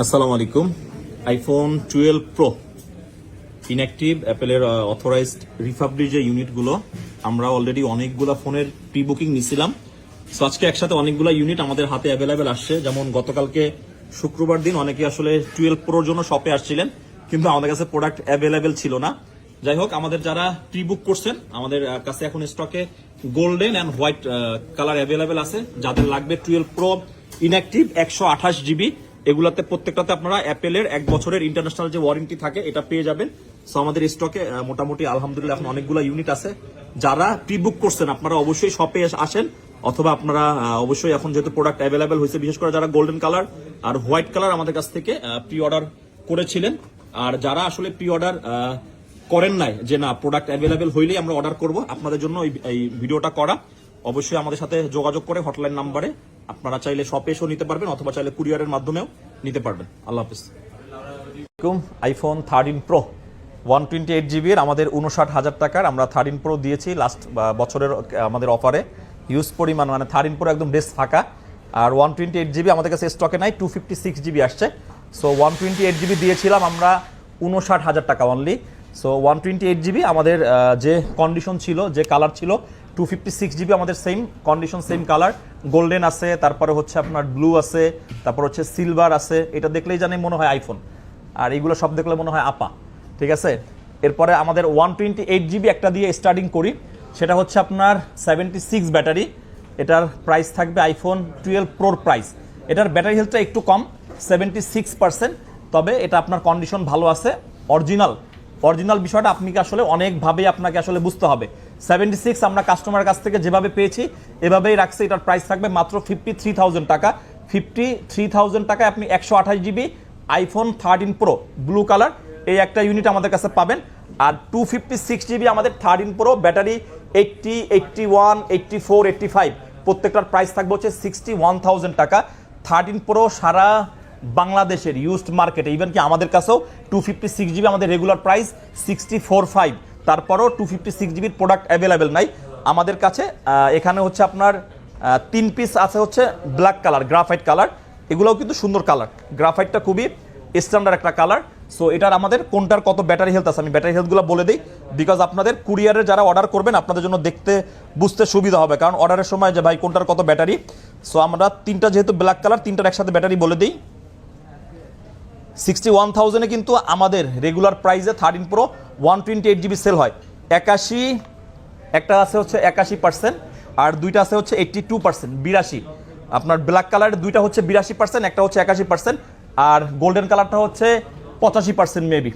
আসসালামু আলাইকুম। IPhone 12 Pro inactive অ্যাপেলের অথরাইজড রিফাবলিশ যে ইউনিটগুলো আমরা অলরেডি অনেকগুলো ফোনের প্রি বুকিং নিছিলাম। সো আজকে একসাথে অনেকগুলো ইউনিট আমাদের হাতে অ্যাভেলেবেল আসছে। যেমন গতকালকে শুক্রবার দিন অনেকে আসলে 12 প্রোর জন্য শপে আসছিলেন, কিন্তু আমাদের কাছে প্রোডাক্ট অ্যাভেলেবেল ছিল না। যাই হোক, আমাদের যারা প্রি বুক করছেন আমাদের কাছে এখন স্টকে golden and white colour available আছে। যাদের লাগবে 12 প্রো ইনঅ্যাক্টিভ 128 GB, এগুলাতে প্রত্যেকটাতে আপনারা অ্যাপেলের 1 বছরের ইন্টারন্যাশনাল যে ওয়ারেন্টি থাকে এটা পেয়ে যাবেন। সো আমাদের স্টকে মোটামুটি আলহামদুলিল্লাহ এখন অনেকগুলো ইউনিট আছে। যারা প্রি বুক করছেন আপনারা অবশ্যই শপে আসেন, অথবা আপনারা অবশ্যই এখন যেহেতু প্রোডাক্ট অ্যাভেলেবেল হয়েছে, বিশেষ করে যারা গোল্ডেন কালার আর হোয়াইট কালার আমাদের কাছ থেকে প্রি অর্ডার করেছিলেন, আর যারা আসলে প্রি অর্ডার করেন নাই যে না প্রোডাক্ট অ্যাভেলেবেল হইলেই আমরা অর্ডার করব, আপনাদের জন্য এই ভিডিওটা করা। অবশ্যই আমাদের সাথে যোগাযোগ করে হটলাইন নাম্বারে আপনারা চাইলে শপে এসেও নিতে পারবেন, অথবা চাইলে কুরিয়ারের মাধ্যমেও নিতে পারবেন। আল্লাহ হাফিজ। আইফোন 13 প্রো 128GB আমাদের 59,000 টাকার আমরা 13 প্রো দিয়েছি লাস্ট বছরের আমাদের অফারে। ইউজ পরিমাণ মানে 13 প্রো একদম ডেস্ক ফাঁকা, আর 128GB আমাদের কাছে স্টকে নাই, 256GB আসছে। সো 128GB দিয়েছিলাম আমরা 59,000 টাকা অনলি। সো 128GB আমাদের যে কন্ডিশন ছিল, যে কালার ছিল, 256GB আমাদের same condition same colour, golden আছে, তারপরে হচ্ছে আপনার ব্লু আছে, তারপর হচ্ছে সিলভার আছে। এটা দেখলেই জানি মনে হয় আইফোন, আর এইগুলো সব দেখলে মনে হয় আপা। ঠিক আছে, এরপরে আমাদের 128GB একটা দিয়ে স্টার্টিং করি, সেটা হচ্ছে আপনার 76 ব্যাটারি। এটার প্রাইস থাকবে আইফোন 12 প্রোর প্রাইস। এটার ব্যাটারি হেলথটা একটু কম, 76%, তবে এটা আপনার কন্ডিশন ভালো আছে। অরিজিনাল বিষয়টা আপনাকে আসলে অনেকভাবেই আপনাকে আসলে বুঝতে হবে। 76 আমরা কাস্টমার কাছ থেকে যেভাবে পেয়েছি এভাবেই রাখছে। এটার প্রাইস থাকবে মাত্র 53,000 টাকা। 53,000 টাকায় আপনি 128GB iPhone 13 pro blue colour এই একটা ইউনিট আমাদের কাছে পাবেন। আর 256GB আমাদের 13 প্রো ব্যাটারি 80, 81, 84, 85 প্রত্যেকটার প্রাইস থাকবে হচ্ছে 61,000 টাকা। 13 প্রো সারা বাংলাদেশের ইউজড মার্কেটে, ইভেন কি আমাদের কাছেও 256GB আমাদের রেগুলার প্রাইস 64,500, তারপরও 256GBর প্রোডাক্ট অ্যাভেলেবেল নাই আমাদের কাছে। এখানে হচ্ছে আপনার 3 পিস আছে হচ্ছে ব্ল্যাক কালার, গ্রাফাইট কালার, এগুলোও কিন্তু সুন্দর কালার। গ্রাফাইটটা খুবই স্ট্যান্ডার্ড একটা কালার। সো এটার আমাদের কোনটার কত ব্যাটারি হেলথ আছে আমি ব্যাটারি হেলথগুলো বলে দিই, বিকজ আপনাদের কুরিয়ারে যারা অর্ডার করবেন আপনাদের জন্য দেখতে বুঝতে সুবিধা হবে, কারণ অর্ডারের সময় যে ভাই কোনটার কত ব্যাটারি। সো আমরা তিনটা যেহেতু ব্ল্যাক কালার, তিনটার একসাথে ব্যাটারি বলে দিই। 61,000-এ কিন্তু আমাদের রেগুলার প্রাইসে 13 প্রো 128GB সেল হয়। 81 একটা আছে হচ্ছে 81%, আর দুইটা আছে হচ্ছে 82%, 82। আপনার ব্ল্যাক কালারের দুইটা হচ্ছে 82%, একটা হচ্ছে 81%, আর গোল্ডেন কালারটা হচ্ছে 85% মেবি।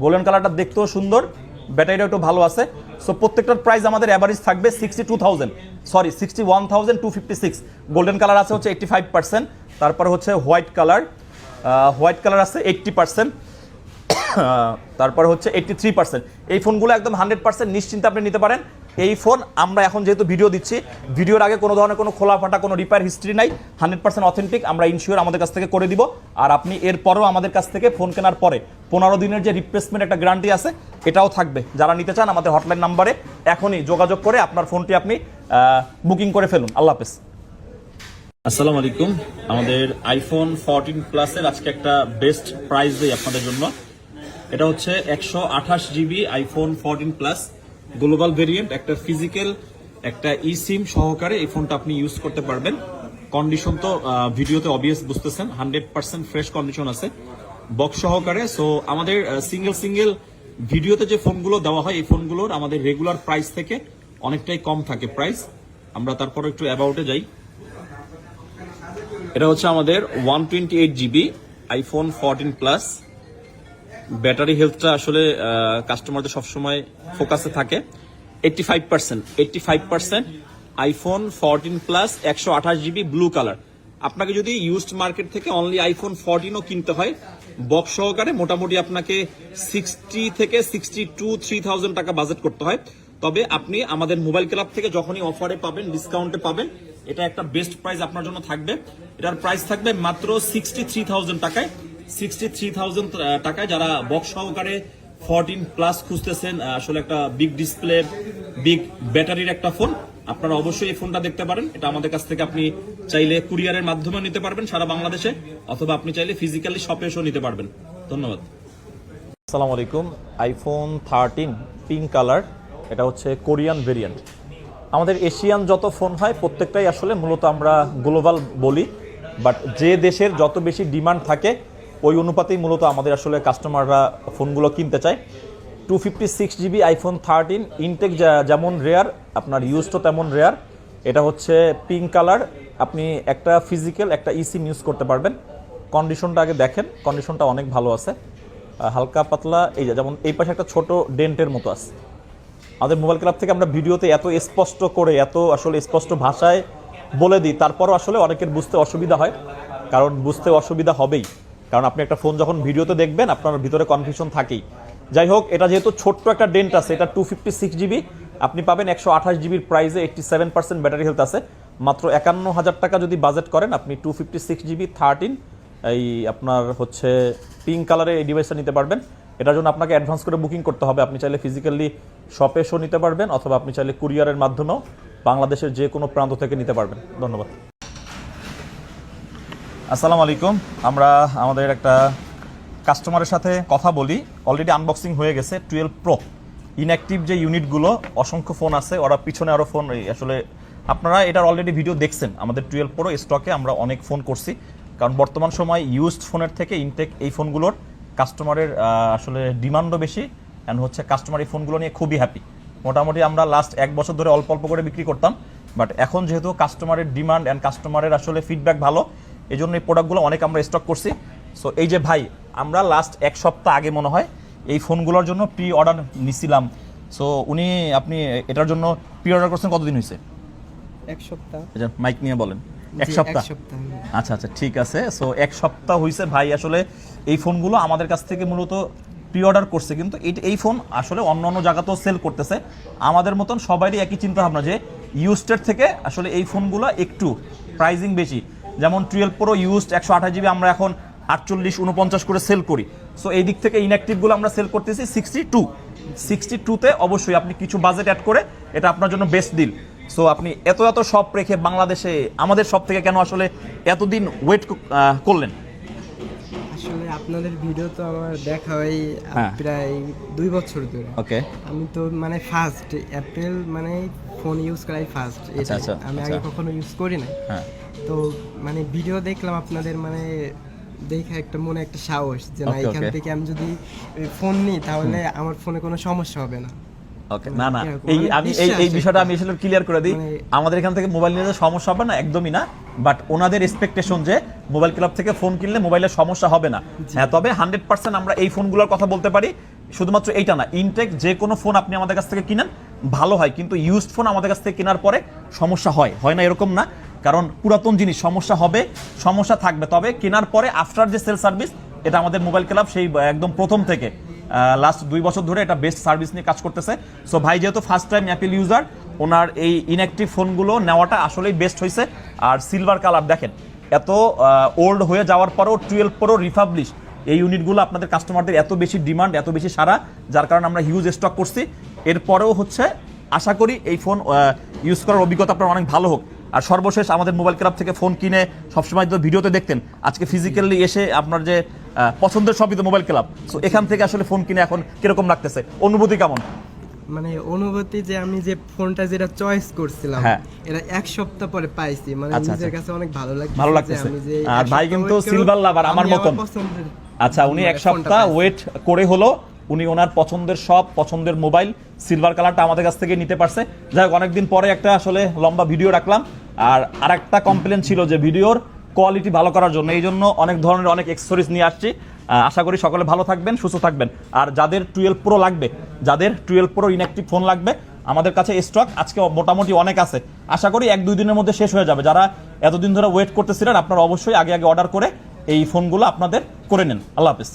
গোল্ডেন কালারটা দেখতেও সুন্দর, ব্যাটারিটা একটু ভালো আছে। সো প্রত্যেকটার প্রাইস আমাদের অ্যাভারেজ থাকবে 61,256। গোল্ডেন কালার আছে হচ্ছে 85%, তারপরে হচ্ছে হোয়াইট কালার আছে 80%, তারপরে হচ্ছে 83%। এই ফোনগুলো একদম 100% নিশ্চিন্তে আপনি নিতে পারেন। এই ফোন আমরা এখন যেহেতু ভিডিও দিচ্ছি, ভিডিওর আগে কোনো ধরনের কোনো খোলা ফাটা কোনো রিপেয়ার হিস্ট্রি নাই, 100% অথেন্টিক, আমরা ইনশিওর আমাদের কাছ থেকে করে দিব। আর আপনি এরপরেও আমাদের কাছ থেকে ফোন কেনার পরে 15 দিনের যে রিপ্লেসমেন্ট একটা গ্যারান্টি আছে এটাও থাকবে। যারা নিতে চান আমাদের হটলাইন নাম্বারে এখনই যোগাযোগ করে আপনার ফোনটি আপনি বুকিং করে ফেলুন। আল্লাহ হাফেজ। আসসালামু আলাইকুম। আমাদের আইফোন 14 প্লাসের আজকে একটা বেস্ট প্রাইস দেই আপনাদের জন্য। এটা হচ্ছে 128GB iPhone 14 plus global variant, একটা ফিজিক্যাল একটা ই সিম সহকারে এই ফোনটা আপনি ইউজ করতে পারবেন। কন্ডিশন তো ভিডিওতে অবভিয়াস বুঝতেছেন, 100% ফ্রেশ কন্ডিশন আছে বক্স সহকারে। সো আমাদের সিঙ্গেল ভিডিওতে যে ফোনগুলো দেওয়া হয় এই ফোনগুলোর আমাদের রেগুলার প্রাইস থেকে অনেকটাই কম থাকে প্রাইস। আমরা তারপর একটু অ্যাবাউটে যাই। এটা হচ্ছে আমাদের 128GB আইফোন 14 প্লাস। ব্যাটারি হেলথটা আসলে কাস্টমারদের সবসময় ফোকাসে থাকে। 85% iPhone 14 plus 128GB blue colour. আপনাকে যদি ইউজড মার্কেট থেকে অনলি আইফোন 14ও কিনতে হয় বক্স সহকারে, মোটামুটি আপনাকে 60 থেকে 62-3,000 টাকা বাজেট করতে হয়। তবে আপনি আমাদের মোবাইল ক্লাব থেকে যখনই অফারে পাবেন, ডিসকাউন্টে পাবেন, এটা একটা বেস্ট প্রাইস আপনার জন্য থাকবে। এটার প্রাইস থাকবে মাত্র 63,000 টাকায়। 63,000 টাকায় যারা বক্স সহকারে 14 প্লাস খুঁজতেছেন, আসলে একটা বিগ ডিসপ্লে, বিগ ব্যাটারির একটা ফোন, আপনারা অবশ্যই এই ফোনটা দেখতে পারেন। এটা আমাদের কাছ থেকে আপনি চাইলে কুরিয়ারের মাধ্যমে নিতে পারবেন সারা বাংলাদেশে, অথবা আপনি চাইলে ফিজিক্যালি শপে এসেও নিতে পারবেন। ধন্যবাদ। আসসালামু আলাইকুম। আইফোন 13 পিঙ্ক কালার, এটা হচ্ছে কোরিয়ান ভেরিয়েন্ট। আমাদের এশিয়ান যত ফোন হয় প্রত্যেকটাই আসলে মূলত আমরা গ্লোবাল বলি, বাট যে দেশের যত বেশি ডিমান্ড থাকে ওই অনুপাতেই মূলত আমাদের আসলে কাস্টমাররা ফোনগুলো কিনতে চায়। 256 জিবি আইফোন 13 ইনটেক যেমন রেয়ার, আপনার ইউজও তেমন রেয়ার। এটা হচ্ছে পিঙ্ক কালার, আপনি একটা ফিজিক্যাল একটা ইসিম ইউজ করতে পারবেন। কন্ডিশনটা আগে দেখেন, কন্ডিশনটা অনেক ভালো আছে, হালকা পাতলা। এই যেমন এই পাশে একটা ছোট ডেন্টের মতো আছে। আমাদের মোবাইল ক্লাব থেকে আমরা ভিডিওতে এত স্পষ্ট করে এত আসলে স্পষ্ট ভাষায় বলে দিই, তারপরও আসলে অনেকের বুঝতে অসুবিধা হয়, কারণ বুঝতে অসুবিধা হবেই, কারণ আপনি একটা ফোন যখন ভিডিওতে দেখবেন আপনার ভিতরে কনফিউশন থাকেই। যাই হোক, এটা যেহেতু ছোট্ট একটা ডেন্ট আছে, এটা 256 জিবি, আপনি পাবেন 128 জিবির প্রাইসে, 87% ব্যাটারি হেলথ আছে। মাত্র 51,000 টাকা যদি বাজেট করেন আপনি 256 জিবি 13 এই আপনার হচ্ছে পিঙ্ক কালারের এই ডিভাইসটা নিতে পারবেন। এটার জন্য আপনাকে অ্যাডভান্স করে বুকিং করতে হবে। আপনি চাইলে ফিজিক্যালি শপে এসেও নিতে পারবেন, অথবা আপনি চাইলে কুরিয়ারের মাধ্যমেও বাংলাদেশের যে কোনো প্রান্ত থেকে নিতে পারবেন। ধন্যবাদ। আসসালামু আলাইকুম। আমরা আমাদের একটা কাস্টমারের সাথে কথা বলি, অলরেডি আনবক্সিং হয়ে গেছে 12 প্রো ইনঅ্যাক্টিভ যে ইউনিটগুলো, অসংখ্য ফোন আছে, ওরা পিছনে আরও ফোন আসলে আপনারা এটার অলরেডি ভিডিও দেখছেন। আমাদের 12 প্রো স্টকে আমরা অনেক ফোন করছি, কারণ বর্তমান সময় ইউজড ফোনের থেকে ইনটেক এই ফোনগুলোর কাস্টমারের আসলে ডিমান্ডও বেশি, অ্যান্ড হচ্ছে কাস্টমার এই ফোনগুলো নিয়ে খুবই হ্যাপি। মোটামুটি আমরা লাস্ট 1 বছর ধরে অল্প অল্প করে বিক্রি করতাম, বাট এখন যেহেতু কাস্টমারের ডিমান্ড অ্যান্ড কাস্টমারের আসলে ফিডব্যাক ভালো, এই জন্য এই প্রোডাক্টগুলো অনেক আমরা স্টক করছি। সো এই যে ভাই, আমরা লাস্ট 1 সপ্তাহ আগে মনে হয় এই ফোনগুলোর জন্য প্রি অর্ডার নিছিলাম। সো উনি আপনি এটার জন্য প্রি অর্ডার করছেন কতদিন হয়েছে? 1 সপ্তাহ। মাইক নিয়ে বলেন। 1 সপ্তাহ? আচ্ছা আচ্ছা, ঠিক আছে। সো 1 সপ্তাহ হয়েছে ভাই আসলে এই ফোনগুলো আমাদের কাছ থেকে মূলত প্রি অর্ডার করছে, কিন্তু এই ফোন আসলে অন্য অন্য জায়গাতেও সেল করতেছে। আমাদের মতন সবারই একই চিন্তা ভাবনা যে ইউজডের থেকে আসলে এই ফোনগুলো একটু প্রাইজিং বেশি। যেমন 12 প্রো ইউজড 128 জিবি আমরা এখন 48-49 করে সেল করি। সো এই দিক থেকে ইনঅ্যাক্টিভগুলো আমরা সেল করতেছি 62-তে। অবশ্যই আপনি কিছু বাজেট অ্যাড করে এটা আপনার জন্য বেস্ট ডিল। সো আপনি এত এত শপ রেখে বাংলাদেশে আমাদের শপ থেকে কেন আসলে এতদিন ওয়েট করলেন? আসলে আপনাদের ভিডিও তো আমার দেখা হয় প্রায় 2 বছর ধরে। ওকে। আমি তো মানে ফার্স্ট অ্যাপেল মানে ফোন ইউজ করাই ফার্স্ট। আমি আগে কখনো ইউজ করি না। তো মানে ভিডিও দেখলাম আপনাদের, মানে দেখে একটা মনে একটা সাহস যে না, এখান থেকে আমি যদি ফোন নিই তাহলে আমার ফোনে কোনো সমস্যা হবে না। ওকে, না না, এই বিষয়টা আমি আসলে ক্লিয়ার করে দিই। আমাদের এখান থেকে মোবাইল নিলে সমস্যা হবে না, একদমই না। বাট ওনাদের এক্সপেকটেশন যে মোবাইল ক্লাব থেকে ফোন কিনলে মোবাইলের সমস্যা হবে না। হ্যাঁ, তবে 100% আমরা এই ফোনগুলোর কথা বলতে পারি। শুধুমাত্র এইটা না, ইনটেক যে কোনো ফোন আপনি আমাদের কাছ থেকে কিনেন ভালো হয়, কিন্তু ইউজড ফোন আমাদের কাছ থেকে কেনার পরে সমস্যা হয় না এরকম না। কারণ পুরাতন জিনিস সমস্যা হবে, সমস্যা থাকবে, তবে কেনার পরে আফটার যে সেল সার্ভিস, এটা আমাদের মোবাইল ক্লাব সেই একদম প্রথম থেকে লাস্ট 2 বছর ধরে এটা বেস্ট সার্ভিস নিয়ে কাজ করতেছে। সো ভাই যেহেতু ফার্স্ট টাইম অ্যাপেল ইউজার, ওনার এই ইনঅ্যাক্টিভ ফোনগুলো নেওয়াটা আসলেই বেস্ট হয়েছে। আর সিলভার কালার দেখেন, এত ওল্ড হয়ে যাওয়ার পরেও 12 প্রো রিফাবলিশ এই ইউনিটগুলো আপনাদের কাস্টমারদের এত বেশি ডিমান্ড, এত বেশি সারা, যার কারণে আমরা হিউজ স্টক করছি। এরপরেও হচ্ছে আশা করি এই ফোন ইউজ করার অভিজ্ঞতা আপনার অনেক ভালো হোক। আর সর্বশেষ আমাদের মোবাইল ক্লাব থেকে ফোন কিনে সবসময় তো ভিডিওতে দেখতেন, আজকে ফিজিক্যালি এসে আপনার যে পছন্দের সবই তো মোবাইল ক্লাব। সো এখান থেকে আসলে ফোন কিনে এখন কিরকম লাগতেছে, অনুভূতি কেমন? মানে অনুভূতি যে আমি যে ফোনটা যেটা চয়েস করছিলাম এটা 1 সপ্তাহ পরে পাইছি, মানে নিজের কাছে অনেক ভালো লাগতেছে। আর ভাই কিন্তু সিলভার লাভার আমার মতন। আচ্ছা, উনি 1 সপ্তাহ ওয়েট করে হলো উনি ওনার পছন্দের সব পছন্দের মোবাইল সিলভার কালারটা আমাদের কাছ থেকে নিতে পারছে। যাই হোক, অনেকদিন পরে একটা আসলে লম্বা ভিডিও রাখলাম। আর আরেকটা কমপ্লেন ছিল যে ভিডিওর কোয়ালিটি ভালো করার জন্য, এই জন্য অনেক ধরনের অনেক অ্যাক্সেসরিজ নিয়ে আসছি। আশা করি সকলে ভালো থাকবেন, সুস্থ থাকবেন। আর যাদের 12 প্রো লাগবে, যাদের 12 প্রো ইনঅ্যাক্টিভ ফোন লাগবে, আমাদের কাছে স্টক আজকে মোটামুটি অনেক আছে। আশা করি 1-2 দিনের মধ্যে শেষ হয়ে যাবে। যারা এতদিন ধরে ওয়েট করতেছিলেন, আপনারা অবশ্যই আগে অর্ডার করে এই ফোনগুলো আপনাদের করে নেন। আল্লাহ হাফেজ।